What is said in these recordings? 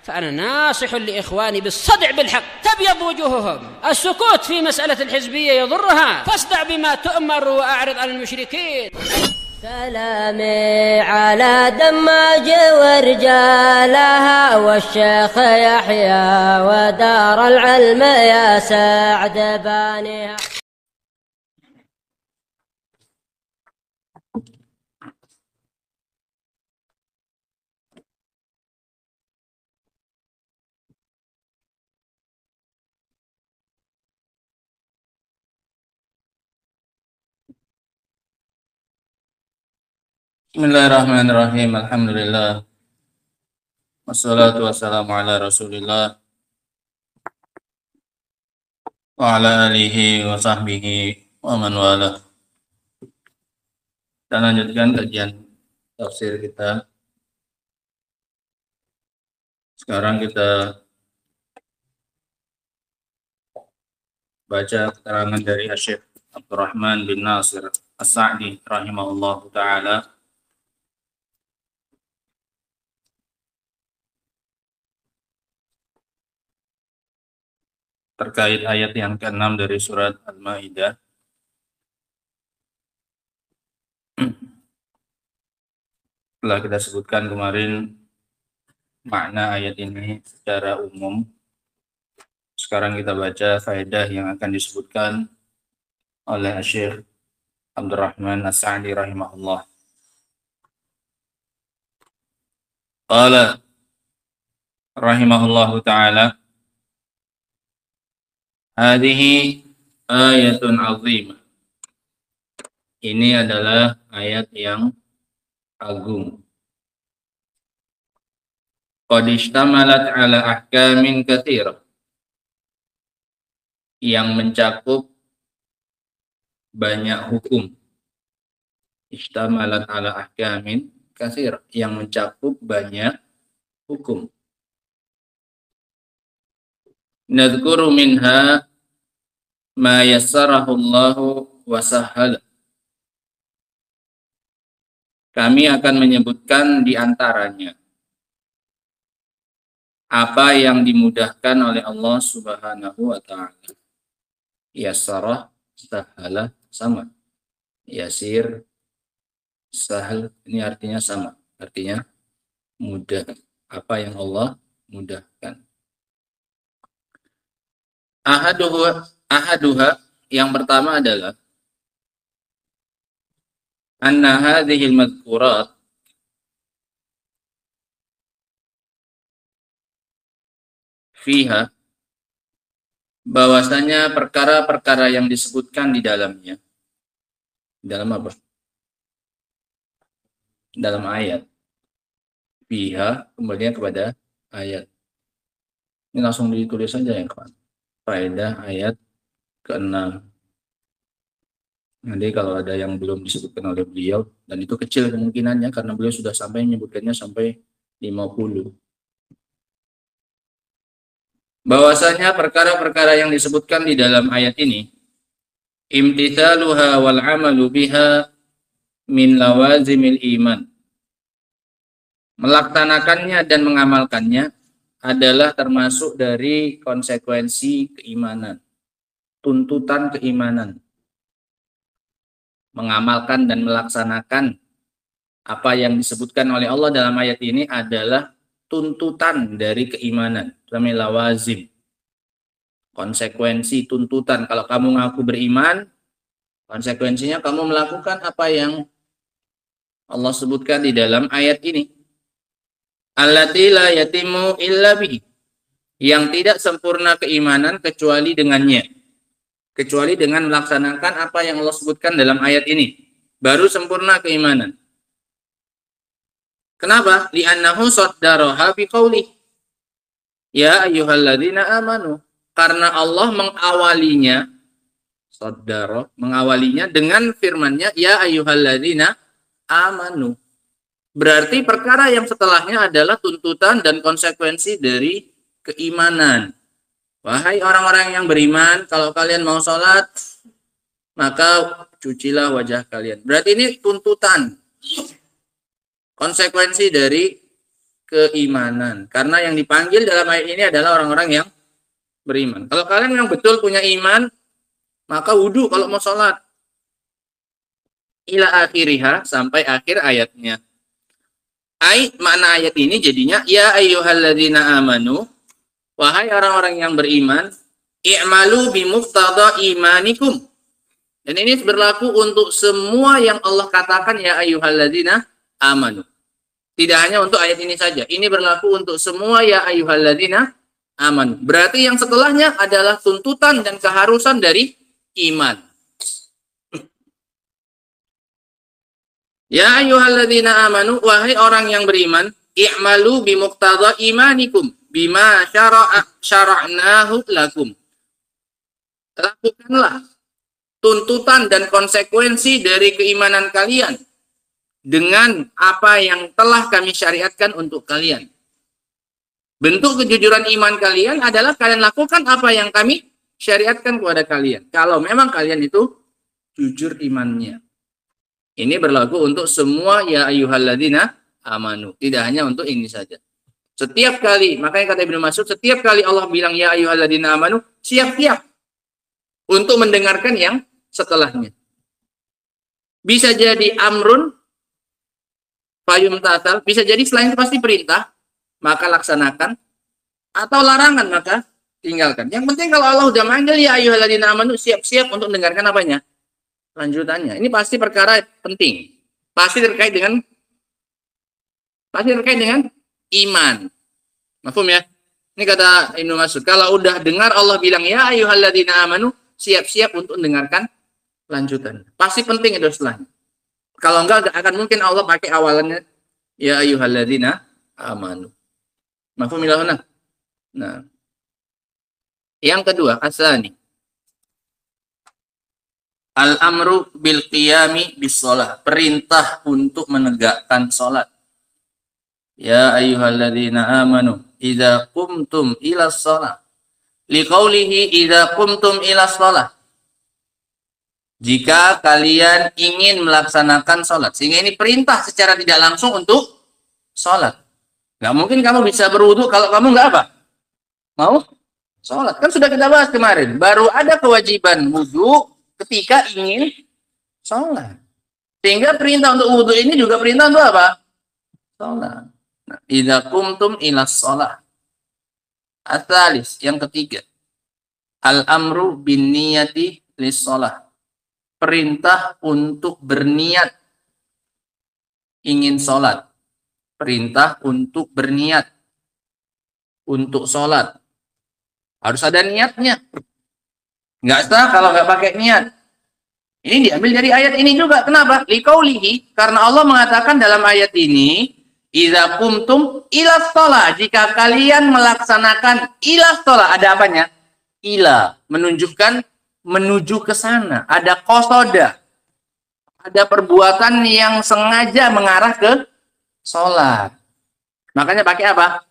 فأنا ناصح لإخواني بالصدع بالحق تبيض وجوههم. السكوت في مسألة الحزبية يضرها، فاصدع بما تؤمر وأعرض عن المشركين. سلامي على دماج ورجالها والشيخ يحيى ودار العلم يا سعد بانيها. Bismillahirrahmanirrahim. Alhamdulillah. Wassalatu wassalamu ala Rasulillah wa ala alihi wa sahbihi wa man wala. Kita lanjutkan kajian tafsir kita. Sekarang kita baca keterangan dari Syekh Abdurrahman bin Nasir As-Sa'di rahimahullahu ta'ala terkait ayat yang ke-6 dari surat Al-Maidah. Telah kita sebutkan kemarin makna ayat ini secara umum. Sekarang kita baca faedah yang akan disebutkan oleh Syekh Abdurrahman As-Sa'di rahimahullah. Qala rahimahullahu ta'ala, hadhihi ayatun azimah. Ini adalah ayat yang agung. Qad ishtamalat ala ahkamin katsirah. Yang mencakup banyak hukum. Ishtamalat ala ahkamin katsirah, yang mencakup banyak hukum. Nadhkuru minha ma yassarahu Allahu wa sahhala. Kami akan menyebutkan di antaranya apa yang dimudahkan oleh Allah Subhanahu wa ta'ala. Yassarah, sahhala, sama. Yasir, sahal, ini artinya sama. Artinya mudah. Apa yang Allah mudahkan. Ahaduha, yang pertama adalah anna hadhil madhkurat fiha, bahwasanya perkara-perkara yang disebutkan di dalamnya. Dalam apa? Dalam ayat. Fiha, kembalinya kepada ayat. Ini langsung ditulis saja ya kawan. Faedah ayat ke-6. Nanti kalau ada yang belum disebutkan oleh beliau, dan itu kecil kemungkinannya karena beliau sudah sampai menyebutkannya sampai 50. Bahwasanya perkara-perkara yang disebutkan di dalam ayat ini, imtithaluha wal amalu biha min lawazimil iman. Melaksanakannya dan mengamalkannya adalah termasuk dari konsekuensi keimanan, tuntutan keimanan. Mengamalkan dan melaksanakan apa yang disebutkan oleh Allah dalam ayat ini adalah tuntutan dari keimanan, namanya lawazim. Konsekuensi, tuntutan. Kalau kamu ngaku beriman, konsekuensinya kamu melakukan apa yang Allah sebutkan di dalam ayat ini. Allati la yatimu illa bihi, yang tidak sempurna keimanan kecuali dengannya, kecuali dengan melaksanakan apa yang Allah sebutkan dalam ayat ini, baru sempurna keimanan. Kenapa? Li'annahu saddaraha biqauli ya ayyuhalladzina amanu, karena Allah mengawalinya, saddara, mengawalinya dengan firman-Nya ya ayyuhalladzina amanu. Berarti perkara yang setelahnya adalah tuntutan dan konsekuensi dari keimanan. Wahai orang-orang yang beriman, kalau kalian mau sholat, maka cucilah wajah kalian. Berarti ini tuntutan, konsekuensi dari keimanan. Karena yang dipanggil dalam ayat ini adalah orang-orang yang beriman. Kalau kalian memang betul punya iman, maka wudhu kalau mau sholat. Ila akhiriha, sampai akhir ayatnya. Makna ayat ini jadinya, ya ayyuhalladzina amanu, wahai orang-orang yang beriman, i'malu bimuqtada imanikum. Dan ini berlaku untuk semua yang Allah katakan ya ayyuhalladzina amanu. Tidak hanya untuk ayat ini saja. Ini berlaku untuk semua ya ayyuhalladzina amanu. Berarti yang setelahnya adalah tuntutan dan keharusan dari iman. Ya ayyuhalladzina amanu, wahai orang yang beriman, i'malu bimuqtada imanikum bima syara'nahu lakum. Lakukanlah tuntutan dan konsekuensi dari keimanan kalian dengan apa yang telah kami syariatkan untuk kalian. Bentuk kejujuran iman kalian adalah kalian lakukan apa yang kami syariatkan kepada kalian. Kalau memang kalian itu jujur imannya. Ini berlaku untuk semua ya ayyuhalladzina amanu. Tidak hanya untuk ini saja. Setiap kali, makanya kata Ibnu Mas'ud, setiap kali Allah bilang ya ayyuhalladzina amanu, siap-siap untuk mendengarkan yang setelahnya. Bisa jadi amrun, fayum tatal, bisa jadi selain itu pasti perintah, maka laksanakan, atau larangan, maka tinggalkan. Yang penting kalau Allah sudah manggil ya ayyuhalladzina amanu, siap-siap untuk mendengarkan apanya? Lanjutannya. Ini pasti perkara penting. Pasti terkait dengan iman. Mafhum ya? Ini kata Ibnu Mas'ud. Kalau udah dengar Allah bilang ya ayyuhalladzina amanu, siap-siap untuk mendengarkan lanjutan. Pasti penting itu setelahnya. Kalau enggak akan mungkin Allah pakai awalannya ya ayyuhalladzina amanu. Mafhum ilahuna? Nah. Yang kedua, asani. Al-amru bil qiyami bis shalah, perintah untuk menegakkan salat. Ya ayyuhalladzina amanu idza qumtum ila shalah. Liqaulihi idza qumtum ila shalah. Jika kalian ingin melaksanakan salat. Sehingga ini perintah secara tidak langsung untuk salat. Enggak mungkin kamu bisa berwudu kalau kamu enggak apa? Mau salat. Kan sudah kita bahas kemarin, baru ada kewajiban wudu ketika ingin sholat. Sehingga perintah untuk wudhu ini juga perintah untuk apa? Sholat. Nah, idza qumtum ila sholat. Atsalis, yang ketiga. Al-amru bin niyati lis sholat. Perintah untuk berniat ingin sholat. Perintah untuk berniat untuk sholat. Harus ada niatnya. Nggak sah kalau nggak pakai niat. Ini diambil dari ayat ini juga. Kenapa? Liqaulihi, karena Allah mengatakan dalam ayat ini, idza qumtum ila shalah, jika kalian melaksanakan ila shalah, ada apanya? Ila, menunjukkan menuju ke sana. Ada qasoda. Ada perbuatan yang sengaja mengarah ke sholat. Makanya pakai apa?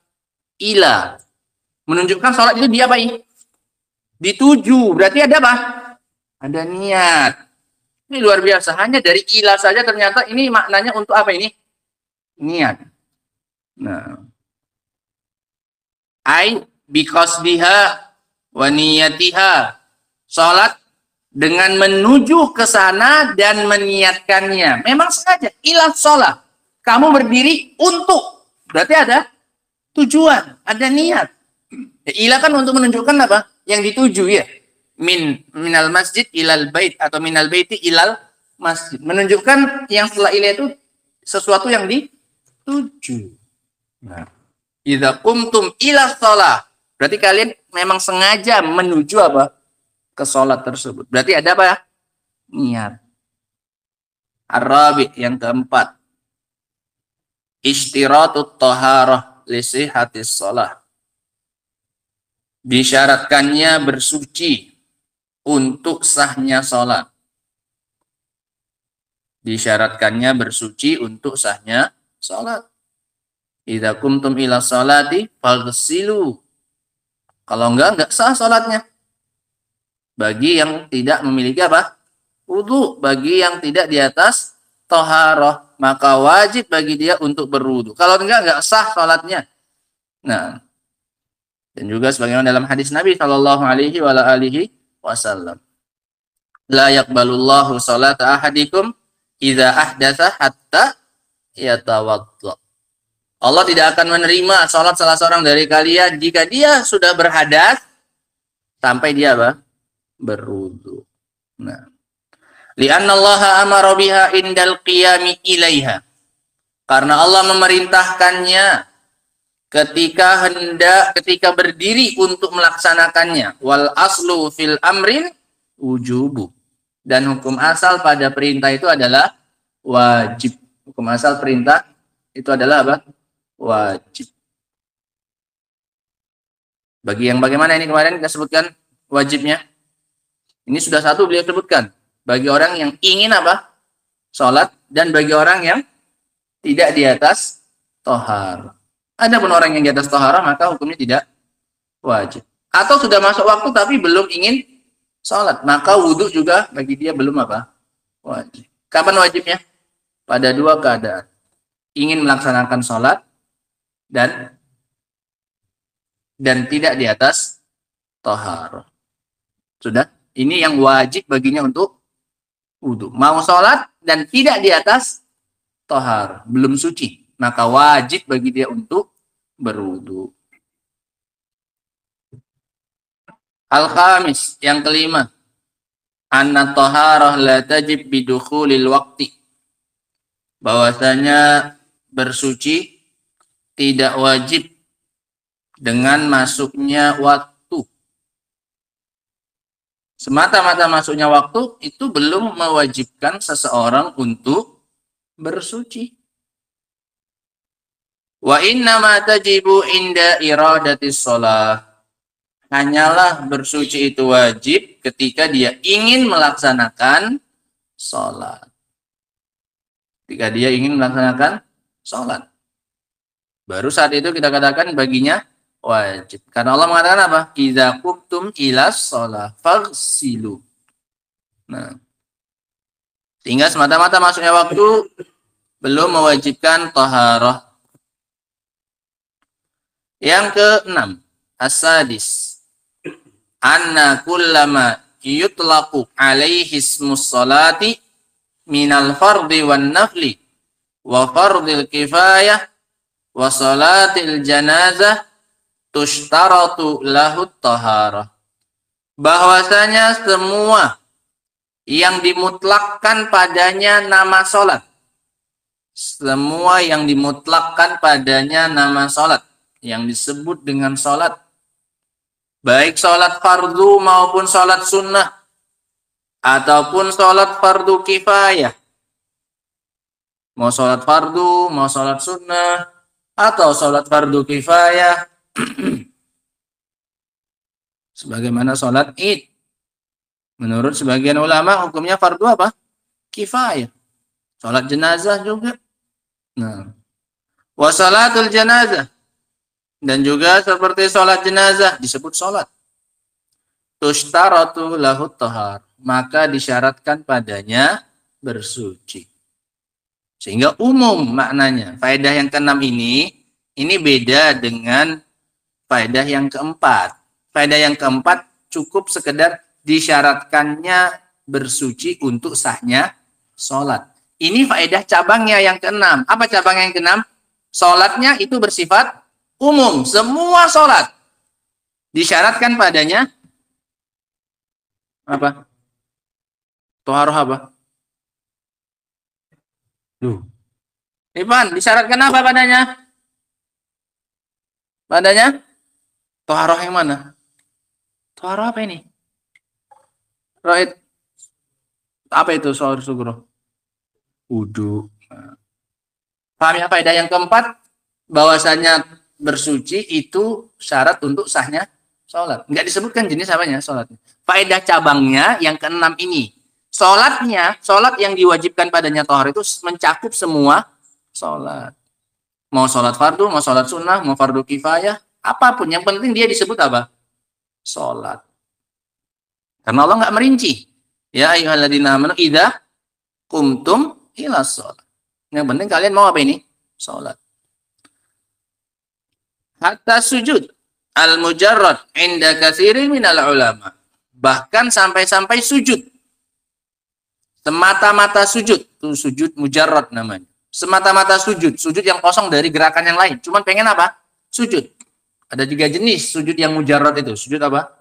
Ila. Menunjukkan sholat itu diapain? Dituju, berarti ada apa? Ada niat. Ini luar biasa. Hanya dari ilah saja ternyata ini maknanya untuk apa ini? Niat. Nah. Biqasdiha wa niyatiha. Salat dengan menuju ke sana dan meniatkannya. Memang sengaja. Ilah sholat. Kamu berdiri untuk. Berarti ada tujuan. Ada niat. Ya, ilah kan untuk menunjukkan apa? Yang dituju ya, minal masjid ilal bait atau minal baiti ilal masjid, menunjukkan yang setelah ilah itu sesuatu yang dituju. Nah, idza qumtum ila shalah, berarti kalian memang sengaja menuju apa? Ke salat tersebut. Berarti ada apa? Niat. Ar-rabi, yang keempat. Ishtiratut thaharah li sihhatis shalah. Disyaratkannya bersuci untuk sahnya sholat. Disyaratkannya bersuci untuk sahnya sholat. Idza qumtum ila sholati faghsilu. Kalau enggak sah sholatnya. Bagi yang tidak memiliki apa? Wudu. Bagi yang tidak di atas toharoh, maka wajib bagi dia untuk berwudu. Kalau enggak sah salatnya. Nah, dan juga sebagaimana dalam hadis Nabi Shallallahu Alaihi Wasallam, la yaqbalullahu salata ahadikum idza ahdatsa hatta yatawadda. Allah tidak akan menerima salat salah seorang dari kalian jika dia sudah berhadas sampai dia apa? Berwudu. Nah, li'anna Allah amara biha indal qiyami ilaiha. Karena Allah memerintahkannya ketika berdiri untuk melaksanakannya. Wal aslu fil amrin wujubu. Dan hukum asal pada perintah itu adalah wajib. Hukum asal perintah itu adalah apa? Wajib. Bagi yang bagaimana ini kemarin kita sebutkan wajibnya? Ini sudah satu beliau sebutkan. Bagi orang yang ingin apa? Sholat. Dan bagi orang yang tidak di atas tohar. Adapun orang yang di atas tohara maka hukumnya tidak wajib. Atau sudah masuk waktu tapi belum ingin sholat. Maka wudhu juga bagi dia belum apa? Wajib. Kapan wajibnya? Pada dua keadaan. Ingin melaksanakan sholat dan tidak di atas tohara. Sudah? Ini yang wajib baginya untuk wudhu. Mau sholat dan tidak di atas tohar, belum suci, maka wajib bagi dia untuk berwudhu. Al-khamis, yang kelima, anna toharah la tajib bidukhulil waqti. Bahwasanya bersuci tidak wajib dengan masuknya waktu. Semata-mata masuknya waktu itu belum mewajibkan seseorang untuk bersuci. Wa inna ma tajibu inda iradatis shalah. Hanyalah bersuci itu wajib ketika dia ingin melaksanakan sholat. Ketika dia ingin melaksanakan sholat. Baru saat itu kita katakan baginya wajib. Karena Allah mengatakan apa? Idza qumtum ilas shalah faghsilu. Nah, sehingga semata-mata masuknya waktu belum mewajibkan taharah. Yang keenam, as-sadis, anna kullama yutlaqu alaihi ismus salati minal fardi wan nafli wa fardil kifayah wa salatil janazah tushtaratu lahu taharah. Bahwasanya semua yang dimutlakkan padanya nama salat. Semua yang dimutlakkan padanya nama salat, yang disebut dengan salat, baik salat fardu maupun salat sunnah, ataupun salat fardu kifayah. Mau salat fardu, mau salat sunnah, atau salat fardu kifayah, sebagaimana salat Id. Menurut sebagian ulama hukumnya fardu apa? Kifayah. Salat jenazah juga. Nah, wa salatul janazah, dan juga seperti salat jenazah disebut salat. Tushtaratu lahu tahar, maka disyaratkan padanya bersuci. Sehingga umum maknanya. Faedah yang keenam ini beda dengan faedah yang keempat. Faedah yang keempat cukup sekedar disyaratkannya bersuci untuk sahnya sholat. Ini faedah cabangnya yang keenam. Apa cabangnya yang keenam? Sholatnya itu bersifat umum. Semua sholat disyaratkan padanya apa? Toharoh apa? Ivan, disyaratkan apa padanya? Padanya? Toharoh yang mana? Toharoh apa ini? Roid. Apa itu soal sugro? Wudu. Paham ya faedah yang keempat? Bahwasanya bersuci itu syarat untuk sahnya sholat. Enggak disebutkan jenis apanya sholatnya. Faedah cabangnya yang keenam ini. Sholatnya, sholat yang diwajibkan padanya tohar itu mencakup semua sholat. Mau sholat fardu, mau sholat sunnah, mau fardu kifayah, apapun. Yang penting dia disebut apa? Sholat. Karena Allah nggak merinci. Ya ayyuhalladzina amanu idza qumtum ila sholat. Yang penting kalian mau apa ini? Sholat. Hatta sujud al-mujarrad inda katsirin minal ulama. Bahkan sampai-sampai sujud. Semata-mata sujud. Itu sujud mujarrad namanya. Semata-mata sujud. Sujud yang kosong dari gerakan yang lain. Cuman pengen apa? Sujud. Ada 3 jenis sujud yang mujarrad itu. Sujud apa?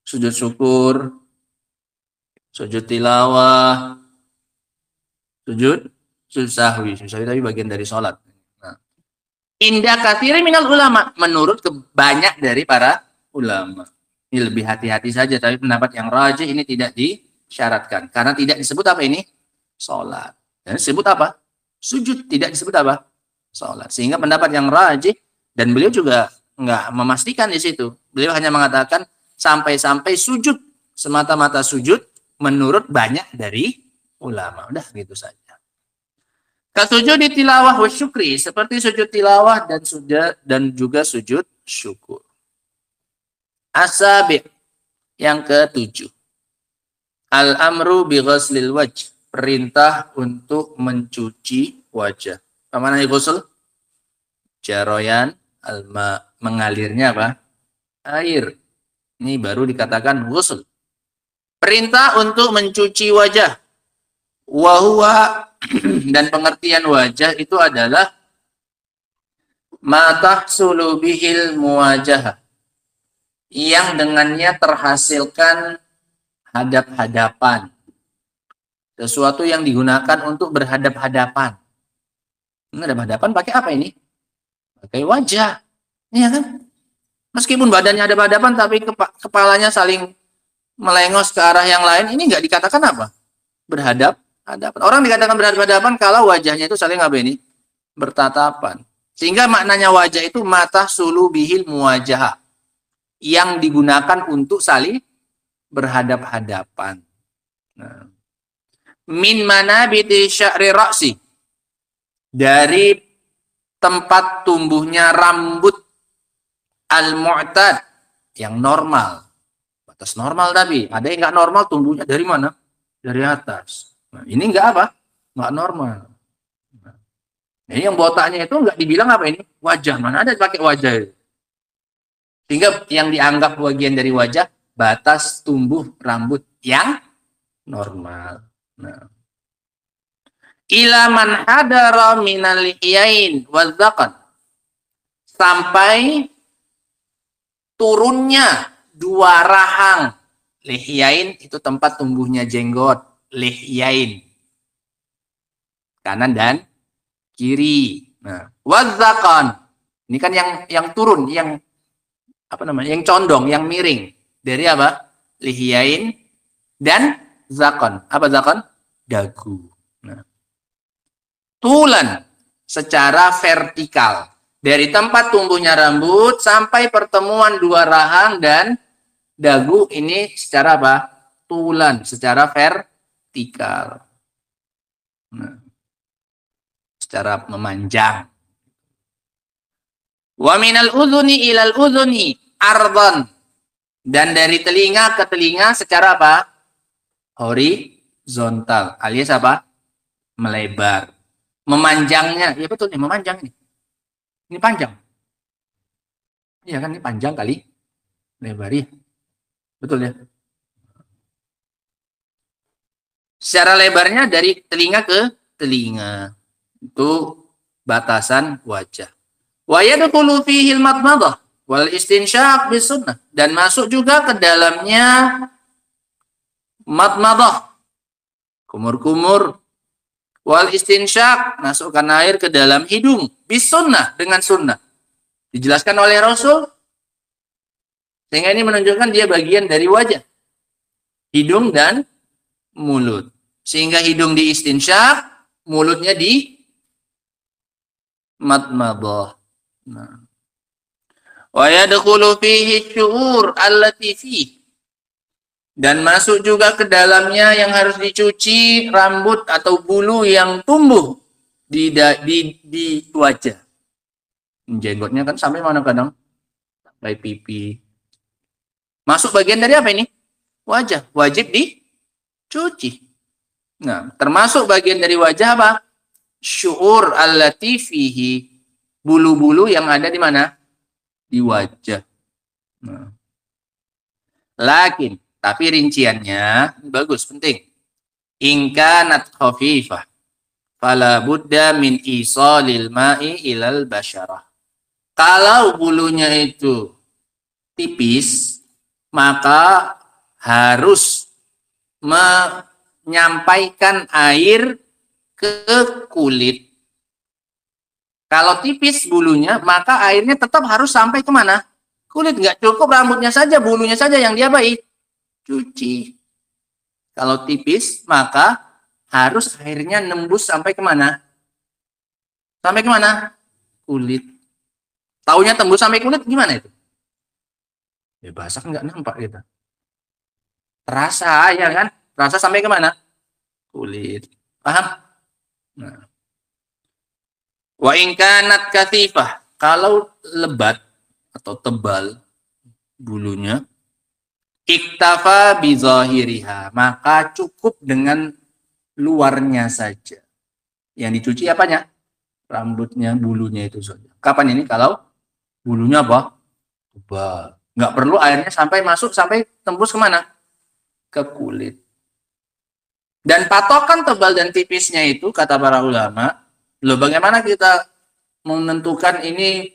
Sujud syukur, sujud tilawah, sujud sahwi. Sujud sahwi tapi bagian dari sholat. Nah. Indah katsiri minal ulama. Menurut banyak dari para ulama. Ini lebih hati-hati saja. Tapi pendapat yang rajih ini tidak disyaratkan. Karena tidak disebut apa ini? Sholat. Dan disebut apa? Sujud. Tidak disebut apa? Sholat. Sehingga pendapat yang rajih, dan beliau juga nggak memastikan di situ. Beliau hanya mengatakan sampai-sampai sujud. Semata-mata sujud menurut banyak dari ulama. Udah gitu saja. Kasujud di tilawah wa syukri. Seperti sujud tilawah dan juga sujud syukur. As-sabi' yang ke-7. Al-amru bi ghuslil wajh. Perintah untuk mencuci wajah. Apa mana ghusl? Jaroyan alma, mengalirnya apa? Air. Ini baru dikatakan ghusl. Perintah untuk mencuci wajah. Wahuwa dan pengertian wajah itu adalah ma tahsulu bihil muwajah. Yang dengannya terhasilkan hadap-hadapan. Sesuatu yang digunakan untuk berhadap-hadapan. Hadap-hadapan pakai apa ini? Pakai wajah. Iya kan? Meskipun badannya ada hadapan tapi kepalanya saling melengos ke arah yang lain, ini nggak dikatakan apa? Berhadap-hadapan. Orang dikatakan berhadap-hadapan kalau wajahnya itu saling apa ini? Bertatapan. Sehingga maknanya wajah itu mata sulu bihil muwajah. Yang digunakan untuk saling berhadap-hadapan. Nah. Min manabiti sya'ri ra'si. Dari tempat tumbuhnya rambut al-mu'tad yang normal. Batas normal tapi ada yang nggak normal tumbuhnya dari mana? Dari atas. Nah, ini nggak apa? Nggak normal. Nah, ini yang botaknya itu nggak dibilang apa ini? Wajah. Mana ada pakai wajah itu? Sehingga yang dianggap bagian dari wajah batas tumbuh rambut yang normal. Nah. Ila man hadara minal lihiyain wadzaqan. Sampai turunnya 2 rahang. Lihiyain itu tempat tumbuhnya jenggot. Lihiyain. Kanan dan kiri. Nah, wadzaqan. Ini kan yang turun, yang apa namanya? Yang condong, yang miring. Dari apa? Lihiyain dan zakon. Apa zakon? Dagu. Nah. Tulan secara vertikal. Dari tempat tumbuhnya rambut sampai pertemuan 2 rahang dan dagu ini secara apa? Tulan, secara vertikal. Nah. Secara memanjang. Wa minal udhuni ilal udhuni ardhan. Dan dari telinga ke telinga secara apa? Horizontal. Alias apa? Melebar. Memanjangnya. Ya betul nih, memanjang ini. Ini panjang. Iya kan, ini panjang kali. Lebar ya. Betul ya. Secara lebarnya dari telinga ke telinga. Itu batasan wajah. Wa yadkhulu fihi al-madmadah wal istinsyaq bis sunnah. Dan masuk juga ke dalamnya madmadah, kumur-kumur, wal istinsyaq, masukkan air ke dalam hidung, bis sunnah, dengan sunnah. Dijelaskan oleh Rasul, sehingga ini menunjukkan dia bagian dari wajah, hidung dan mulut. Sehingga hidung di istinsyaq, mulutnya di madmadah. Nah. Wa yadkhulu fihi syu'ur allati fihi. Dan masuk juga ke dalamnya yang harus dicuci rambut atau bulu yang tumbuh di wajah. Jenggotnya kan sampai mana kadang? Sampai pipi. Masuk bagian dari apa ini? Wajah. Wajib dicuci. Nah, termasuk bagian dari wajah apa? Syu'ur allati fihi, bulu-bulu yang ada di mana? Di wajah. Nah. Tapi rinciannya bagus, penting. Ingkanat khafifah fala budda min isalil ma'i ilal basyarah. Kalau bulunya itu tipis, maka harus menyampaikan air ke kulit. Kalau tipis bulunya, maka airnya tetap harus sampai kemana? Kulit. Nggak cukup rambutnya saja, bulunya saja yang diapain? Cuci. Kalau tipis, maka harus airnya nembus sampai kemana? Sampai kemana? Kulit. Taunya tembus sampai kulit gimana itu? Ya basah nggak nampak gitu. Terasa ya kan? Terasa sampai kemana? Kulit. Paham? Nah. Wa in kanat kathifah, kalau lebat atau tebal bulunya, iktafa bi zahiriha, maka cukup dengan luarnya saja. Yang dicuci apanya? Rambutnya, bulunya itu saja. Kapan ini? Kalau bulunya apa? Tebal. Nggak perlu airnya sampai masuk, sampai tembus kemana? Ke kulit. Dan patokan tebal dan tipisnya itu, kata para ulama, loh bagaimana kita menentukan ini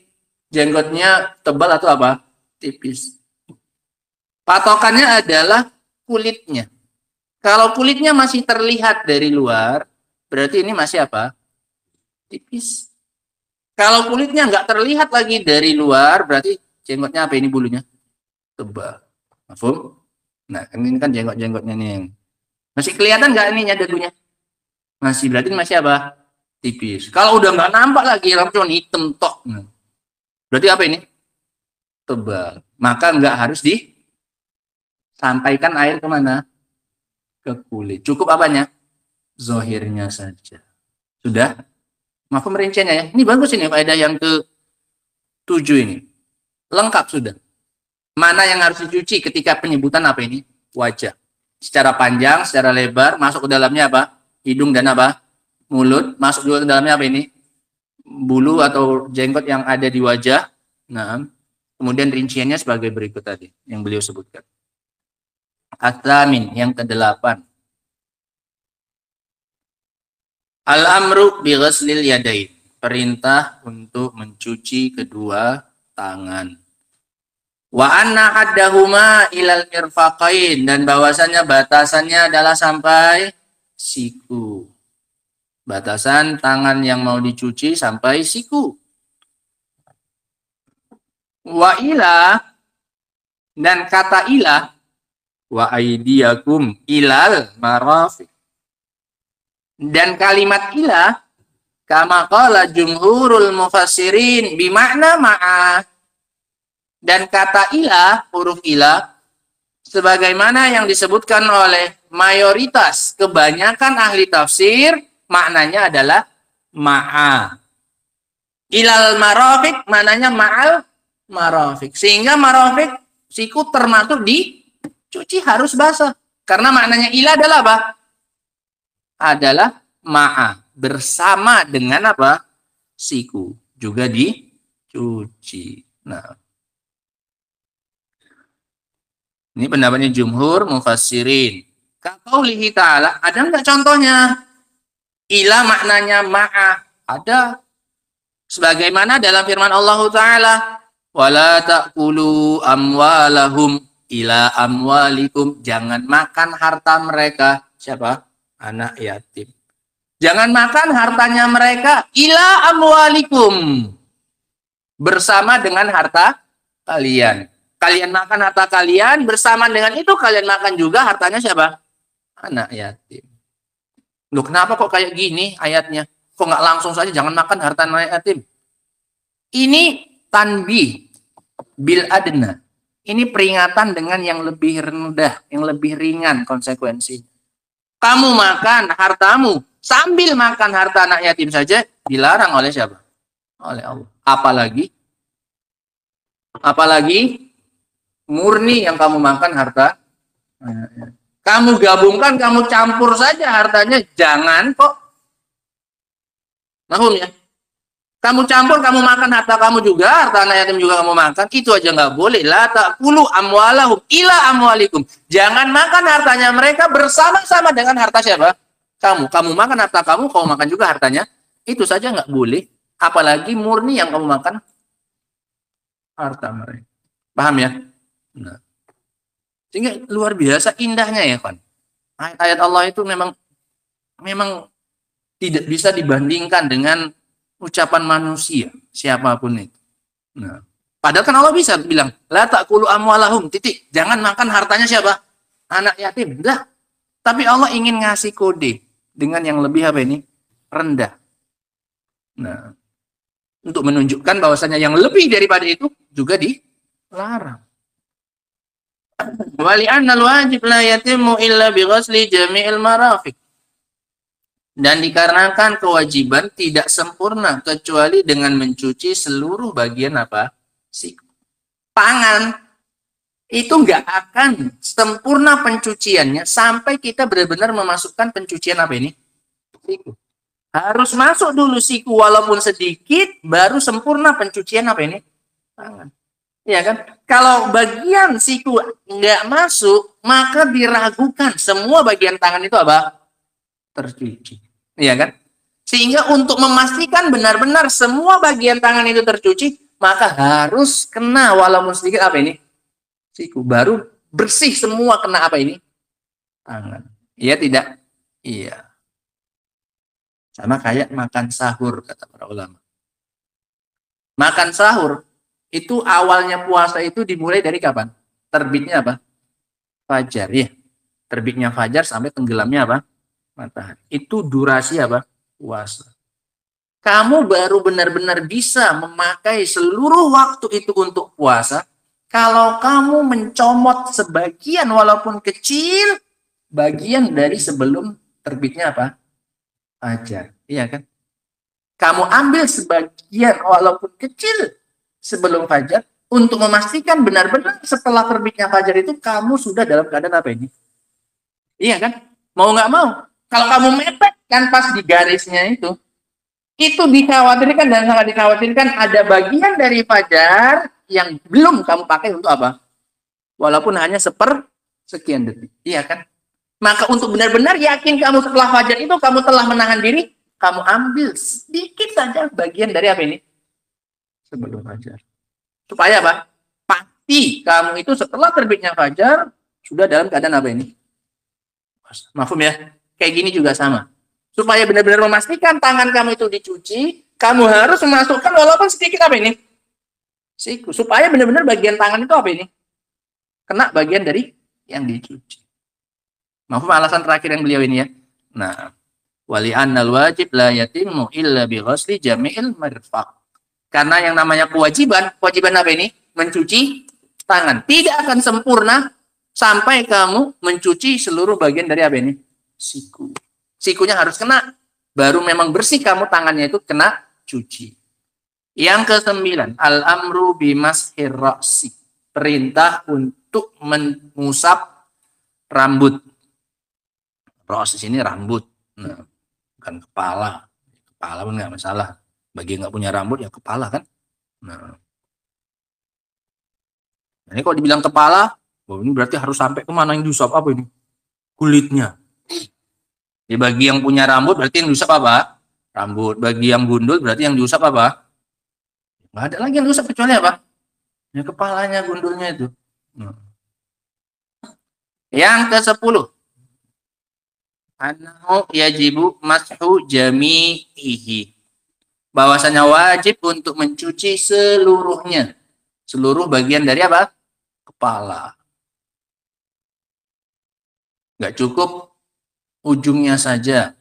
jenggotnya tebal atau apa? Tipis. Patokannya adalah kulitnya. Kalau kulitnya masih terlihat dari luar, berarti ini masih apa? Tipis. Kalau kulitnya nggak terlihat lagi dari luar, berarti jenggotnya apa ini bulunya? Tebal. Mafhum? Nah, ini kan jenggot-jenggotnya nih. Masih kelihatan nggak ininya dagunya? Masih, berarti masih apa? Tipis. Kalau udah nggak nampak lagi, cuma hitam tok. Berarti apa ini? Tebal. Maka nggak harus disampaikan air kemana? Ke kulit. Cukup apanya? Zohirnya saja. Sudah? Mafhum rinciannya ya? Ini bagus ini faedah yang ke-7 ini. Lengkap sudah. Mana yang harus dicuci ketika penyebutan apa ini? Wajah. Secara panjang, secara lebar, masuk ke dalamnya apa? Hidung dan apa? Mulut. Masuk juga ke dalamnya apa ini? Bulu atau jenggot yang ada di wajah. Nah, kemudian rinciannya sebagai berikut tadi yang beliau sebutkan. At-tamin, yang ke-8. Al-amru bi ghaslil yadain. Perintah untuk mencuci kedua tangan. Wa anna haddahuma ilal mirfaqain, dan bahwasanya batasannya adalah sampai siku. Batasan tangan yang mau dicuci sampai siku. Wa ila, dan kata ila, wa aidiyakum ilal marafiq. Dan kalimat ila, kama qala jumhurul mufassirin, bimakna ma'a. Dan kata ila, huruf ila, sebagaimana yang disebutkan oleh mayoritas kebanyakan ahli tafsir, maknanya adalah ma'a. Ilal marafiq, maknanya ma'al marafiq. Sehingga marafiq, siku termasuk dicuci harus basah. Karena maknanya ila adalah apa? Adalah ma'a. Bersama dengan apa? Siku. Juga dicuci. Nah, ini pendapatnya jumhur mufassirin. Qaulihi ta'ala, ada enggak contohnya? Ila maknanya ma'a. Ada. Sebagaimana dalam firman Allah Ta'ala, wala ta'kulu amwalahum ila amwalikum. Jangan makan harta mereka. Siapa? Anak yatim. Jangan makan hartanya mereka ila amwalikum. Bersama dengan harta kalian. Kalian makan harta kalian, bersama dengan itu kalian makan juga hartanya siapa? Anak yatim. Loh, kenapa kok kayak gini ayatnya? Kok nggak langsung saja jangan makan harta anak yatim? Ini tanbih bil adna. Ini peringatan dengan yang lebih rendah, yang lebih ringan konsekuensi. Kamu makan hartamu sambil makan harta anak yatim saja dilarang oleh siapa? Oleh Allah. Apalagi murni yang kamu makan harta. Kamu gabungkan, kamu campur saja hartanya, jangan kok. Mahum ya? Kamu campur, kamu makan harta kamu juga, harta anak yatim juga kamu makan, itu aja nggak boleh. La ta'kulu amwalahum ila amwalikum. Jangan makan hartanya mereka bersama-sama dengan harta siapa? Kamu. Kamu makan harta kamu, kamu makan juga hartanya. Itu saja nggak boleh. Apalagi murni yang kamu makan harta mereka. Paham ya? Nah. Sehingga luar biasa indahnya ya, kan. Ayat Allah itu memang tidak bisa dibandingkan dengan ucapan manusia siapapun itu. Nah, padahal kan Allah bisa bilang, la ta'kulu amwalahum, titik. Jangan makan hartanya siapa? Anak yatim. Enggak. Tapi Allah ingin ngasih kode dengan yang lebih apa ini? Rendah. Nah, untuk menunjukkan bahwasanya yang lebih daripada itu juga dilarang. Wali annal wajib la yatimu illa bi ghusli jami'il marafiq. Dan dikarenakan kewajiban tidak sempurna kecuali dengan mencuci seluruh bagian apa? Siku. Tangan itu nggak akan sempurna pencuciannya sampai kita benar-benar memasukkan pencucian apa ini? Siku. Harus masuk dulu siku walaupun sedikit, baru sempurna pencucian apa ini? Tangan. Ya kan? Kalau bagian siku nggak masuk, maka diragukan semua bagian tangan itu apa? Tercuci. Iya kan? Sehingga untuk memastikan benar-benar semua bagian tangan itu tercuci, maka harus kena walaupun sedikit apa ini? Siku. Baru bersih semua kena apa ini? Tangan. Iya tidak? Iya. Sama kayak makan sahur, kata para ulama. Makan sahur, itu awalnya puasa itu dimulai dari kapan? Terbitnya apa? Fajar, ya. Terbitnya fajar sampai tenggelamnya apa? Matahari. Itu durasi apa? Puasa. Kamu baru benar-benar bisa memakai seluruh waktu itu untuk puasa kalau kamu mencomot sebagian walaupun kecil bagian dari sebelum terbitnya apa? Fajar. Iya kan? Kamu ambil sebagian walaupun kecil sebelum fajar untuk memastikan benar-benar setelah terbitnya fajar itu kamu sudah dalam keadaan apa ini? Iya kan? Mau nggak mau. Kalau kamu mepet kan pas di garisnya itu dikhawatirkan dan sangat dikhawatirkan ada bagian dari fajar yang belum kamu pakai untuk apa? Walaupun hanya sekian detik. Iya kan? Maka untuk benar-benar yakin kamu setelah fajar itu kamu telah menahan diri, kamu ambil sedikit saja bagian dari apa ini? Sebelum fajar. Supaya apa? Pasti kamu itu setelah terbitnya fajar sudah dalam keadaan apa ini? Mafhum ya? Kayak gini juga sama. Supaya benar-benar memastikan tangan kamu itu dicuci, kamu harus memasukkan walaupun sedikit apa ini? Siku. Supaya benar-benar bagian tangan itu apa ini? Kena bagian dari yang dicuci. Mafhum alasan terakhir yang beliau ini ya. Nah, wali annal wajib la yatimmu illa bi ghusli jami'il marfaq. Karena yang namanya kewajiban apa ini? Mencuci tangan. Tidak akan sempurna sampai kamu mencuci seluruh bagian dari apa ini? Siku. Sikunya harus kena. Baru memang bersih kamu tangannya itu kena cuci. Yang ke-9, al-amru bimashir ra'si. Perintah untuk mengusap rambut. Ras di sini rambut. Nah, bukan kepala. Kepala pun nggak masalah. Bagi yang nggak punya rambut ya kepala kan. Nah, ini kalau dibilang kepala, oh ini berarti harus sampai kemana yang diusap apa ini? Kulitnya. Di bagi yang punya rambut berarti yang diusap apa? Rambut. Bagi yang gundul berarti yang diusap apa? Nggak ada lagi yang diusap kecuali apa? Ya kepalanya, gundulnya itu. Nah. Yang ke-10. Annahu yajibu mashu jami'ihi. Bahwasanya wajib untuk mencuci seluruhnya. Seluruh bagian dari apa? Kepala. Nggak cukup ujungnya saja.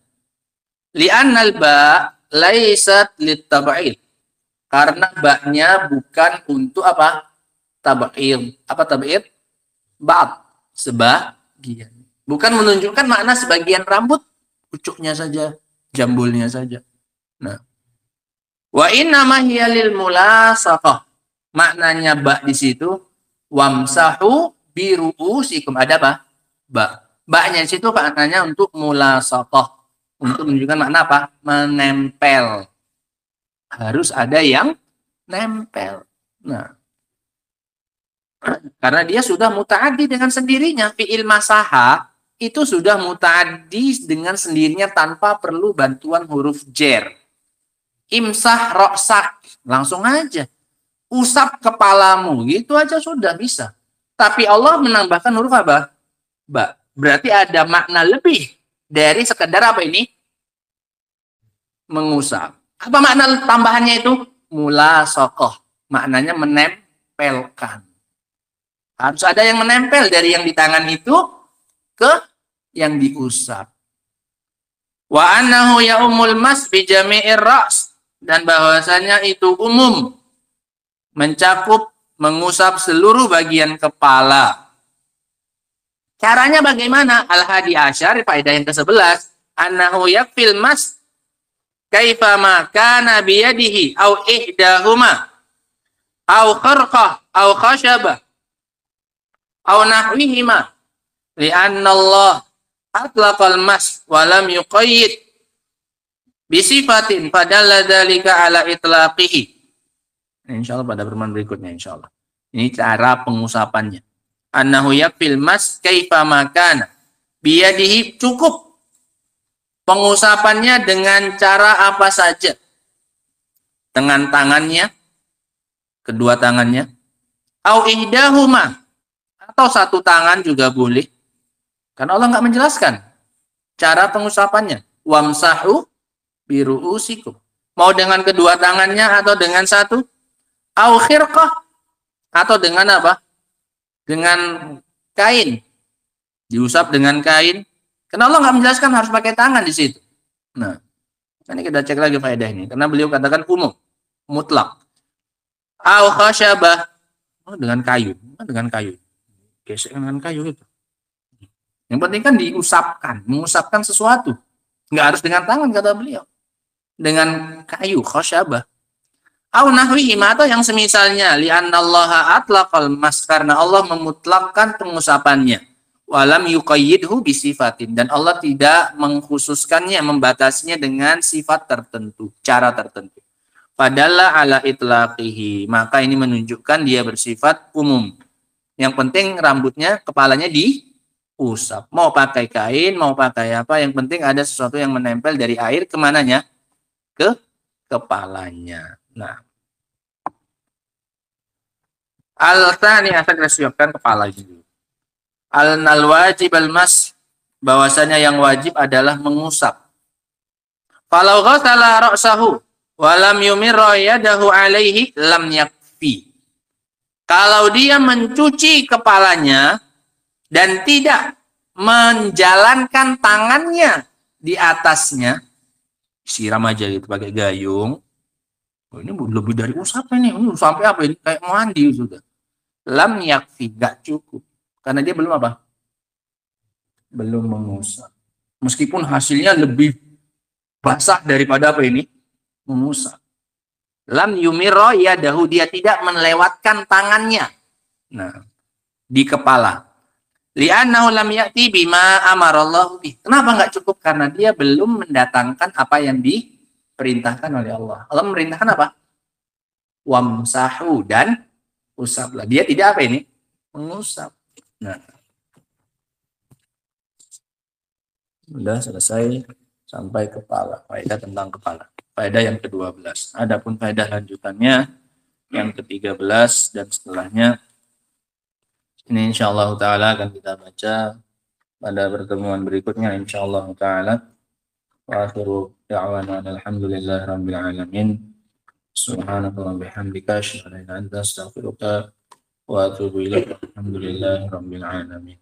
Li'annal ba' laisat litab'il. Karena baknya bukan untuk apa? Tab'il. Apa tab'il? Ba'd. Sebagian. Bukan menunjukkan makna sebagian rambut, pucuknya saja, jambulnya saja. Nah, wa inna ma hiya lil mulasaqah. Maknanya ba di situ wamsahu bi ru'usikum. Ada apa? Ba. Ba-nya di situ maknanya untuk mulasaqah, untuk menunjukkan makna apa? Menempel. Harus ada yang nempel. Nah, karena dia sudah muta'addi dengan sendirinya. Fi'il masaha itu sudah muta'addi dengan sendirinya tanpa perlu bantuan huruf jer. Imsah roksak, langsung aja. Usap kepalamu, gitu aja sudah bisa. Tapi Allah menambahkan huruf apa? Ba. Berarti ada makna lebih dari sekedar apa ini? Mengusap. Apa makna tambahannya itu? Mulasaqah. Maknanya menempelkan. Harus ada yang menempel dari yang di tangan itu ke yang diusap. Wa annahu ya'umul mas bi jami'ir ra's, dan bahwasanya itu umum, mencakup mengusap seluruh bagian kepala. Caranya bagaimana? Al-hadi asyar, faedah yang ke-11, annahu yakfil mas kaifa ma kana bi yadihi au ihdahuma au kharqah au khashabah au nahwihima li'anna Allah atlaqal mas wa lam yuqayyid bi sifatin fadalla dzalika ala itlaqihi. Insyaallah pada pertemuan berikutnya insyaallah. Ini cara pengusapannya. Annahu yakfil mas kaifa makana biyadihi, cukup pengusapannya dengan cara apa saja. Dengan tangannya, kedua tangannya, au ihdahuma, atau satu tangan juga boleh. Karena Allah nggak menjelaskan cara pengusapannya. Wamsahu biru'usikum. Mau dengan kedua tangannya atau dengan satu? Au khirqah, atau dengan apa? Dengan kain. Diusap dengan kain. Karena Allah nggak menjelaskan harus pakai tangan di situ. Nah, ini kita cek lagi faedah ini. Karena beliau katakan umum, mutlak. Au khashabah, dengan kayu. Dengan kayu. Gesek dengan kayu itu. Yang penting kan diusapkan, mengusapkan sesuatu. Nggak harus dengan tangan, kata beliau. Dengan kayu, khashabah. Au nahwihi, atau yang semisalnya, li'annallaha atlaqal mas, karena Allah memutlakkan pengusapannya. Walam yuqayyidhu bisifatin, dan Allah tidak mengkhususkannya, membatasinya dengan sifat tertentu, cara tertentu. Padalla ala itlaqihi, maka ini menunjukkan dia bersifat umum. Yang penting rambutnya, kepalanya diusap. Mau pakai kain, mau pakai apa, yang penting ada sesuatu yang menempel dari air kemananya? Ke kepalanya. Nah, al-thani, akan kita siapkan kepala dulu. Al-nal wajib al-mas, bahwasanya yang wajib adalah mengusap. Falau ghasala ra'sahu wa lam yumirra yadahu alaihi lam yakfi. Kalau dia mencuci kepalanya dan tidak menjalankan tangannya di atasnya, siram aja gitu pakai gayung. Oh, ini lebih dari usap ini sampai apa ini? Kayak mandi sudah. Lam yakfi, gak cukup. Karena dia belum apa? Belum mengusap. Meskipun hasilnya lebih basah daripada apa ini? Mengusap. Lam yumirra yadahu, dia tidak melewatkan tangannya. Nah, di kepala. Li'annahu lam ya'ti bima amarallahu bih. Kenapa nggak cukup? Karena dia belum mendatangkan apa yang diperintahkan oleh Allah. Allah memerintahkan apa? Wamsahu, dan usaplah. Dia tidak apa ini? Mengusap. Nah, sudah selesai sampai kepala. Faedah tentang kepala. Faedah yang ke-12. Adapun faedah lanjutannya yang ke-13 dan setelahnya, ini insyaallah ta'ala akan kita baca pada pertemuan berikutnya insyaallah ta'ala. Wa akhiru da'wana alhamdulillahi rabbil alamin. Subhanallahi bihamdika asyhadu an la ilaha illa anta astaghfiruka wa atubu ilaik. Alhamdulillahi rabbil alamin.